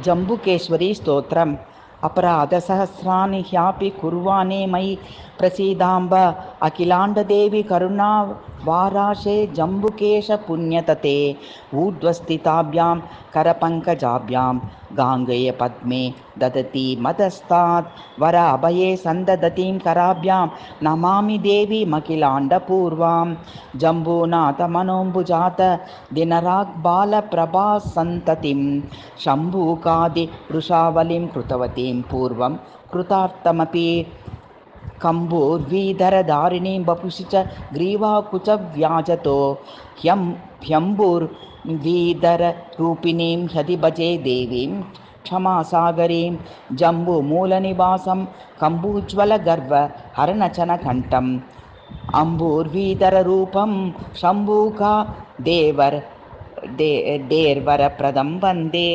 जम्बुकेश्वरी स्तोत्रम् अपराधसहस्राणि happy कुर्वाणे मयि प्रसीदाम्ब अखिलाण्डदेवी करुणा वाराशे जम्बुकेश पुण्यतते ऊर्ध्वस्थिताभ्यां करपङ्कजाभ्यां गाङ्गेयपद्मे ददति मदस्तात् वर अभये सन्ददतीं कराभ्यां नमामि देवीमखिलाण्डपूर्वां जम्बूनाथमनोऽम्बुजात दिनराग्बालप्रभासन्ततिं शम्भूकादिवृषावलिं कृतवतीं पूर्वं कृतार्थमपि कम्बूर्वीधरधारिणीं वपुषि च ग्रीवाकुचव्याजतो ह्यम्बूर्वीधररूपिणीं ह्यदि भजे देवीं क्षमासागरीं जम्बूमूलनिवासं कम्बूज्वलगर्वहरणचनकण्ठम् अम्बूर्वीधररूपं शम्भूका देर्वरप्रदं वन्दे।